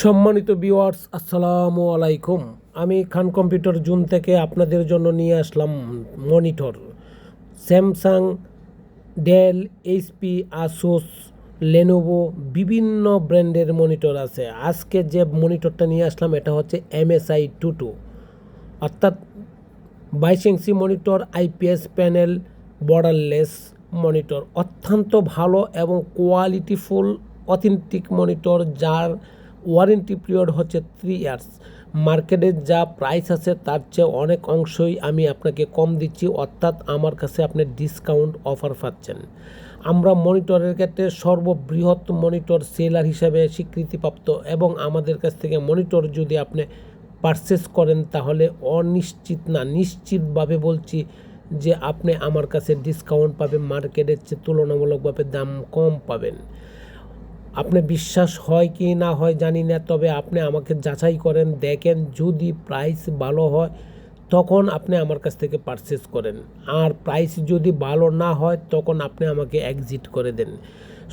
সম্মানিত ভিউয়ার্স, আসসালামু আলাইকুম। আমি খান কম্পিউটার জোন থেকে আপনাদের জন্য নিয়ে আসলাম monitor. Samsung, Dell, HP, Asus, Lenovo বিভিন্ন ব্র্যান্ডের মনিটর আছে। আজকে যে মনিটরটা নিয়ে আসলাম এটা হচ্ছে MSI 22, অর্থাৎ 22 inch monitor, IPS panel, borderless monitor. অত্যন্ত ভালো এবং কোয়ালিটিফুল অথেন্টিক মনিটর, যার ওয়ারেন্টি পিরিয়ড হচ্ছে 3 ইয়ার্স। মার্কেটে যা প্রাইস আছে তার চেয়ে অনেক অংশই আমি আপনাকে কম দিচ্ছি, অর্থাৎ আমার কাছে আপনি ডিসকাউন্ট অফার পাচ্ছেন। আমরা মনিটরের ক্ষেত্রে সর্ববৃহৎ মনিটর সেলার হিসাবে স্বীকৃতিপ্রাপ্ত, এবং আমাদের কাছ থেকে মনিটর যদি আপনি পারচেস করেন তাহলে নিশ্চিতভাবে বলছি যে আপনি আমার কাছে ডিসকাউন্ট পাবেন, মার্কেটের চেয়ে তুলনামূলকভাবে দাম কম পাবেন। আপনি বিশ্বাস হয় কি না হয় জানি না, তবে আপনি আমাকে যাচাই করেন, দেখেন, যদি প্রাইস ভালো হয় তখন আপনি আমার কাছ থেকে পারচেস করেন, আর প্রাইস যদি ভালো না হয় তখন আপনি আমাকে এক্সিট করে দেন।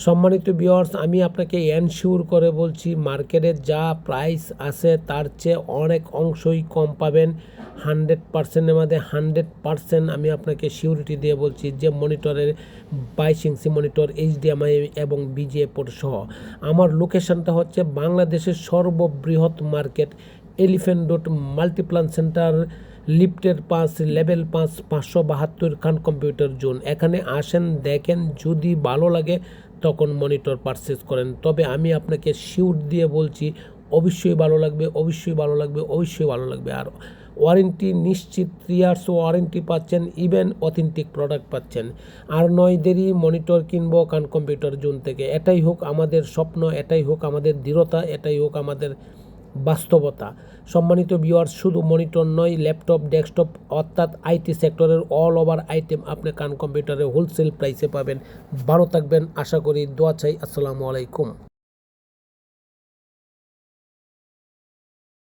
সম্মানিত ভিউয়ার্স, আমি আপনাকে এনশিওর করে বলছি, মার্কেটে যা প্রাইস আছে তার চেয়ে অনেক অংশই কম পাবেন। 100%-এর মধ্যে 100% আমি আপনাকে সিউরিটি দিয়ে বলছি যে মনিটরের 22 ইঞ্চি মনিটর, HDMI এবং BGA পোর্ট সহ। আমার লোকেশনটা হচ্ছে বাংলাদেশের সর্ববৃহৎ market elephant road Multiplan centre, লিফটের 5, লেভেল 5, 572 খান কম্পিউটার জোন। এখানে আসেন, দেখেন, যদি ভালো লাগে তখন মনিটর পারচেস করেন। তবে আমি আপনাকে শিওর দিয়ে বলছি অবশ্যই ভালো লাগবে, অবশ্যই ভালো লাগবে, অবশ্যই ভালো লাগবে। আর ওয়ারেন্টি নিশ্চিত 3 ইয়ার্স ওয়ারেন্টি পাচ্ছেন, ইভেন অথেন্টিক প্রোডাক্ট পাচ্ছেন। আর নয় দেরি, মনিটর কিনবো খান কম্পিউটার জোন থেকে। এটাই হোক আমাদের স্বপ্ন, এটাই হোক আমাদের দৃঢ়তা, এটাই হোক আমাদের বাস্তবতা। সম্মানিত ভিউয়ার্স, শুধু মনিটর নয়, ল্যাপটপ, ডেস্কটপ, অর্থাৎ IT সেক্টরের অল ওভার আইটেম আপনি খান কম্পিউটারে হোলসেল প্রাইসে পাবেন। ভালো থাকবেন, আশা করি, দোয়া চাই। আসসালামু আলাইকুম।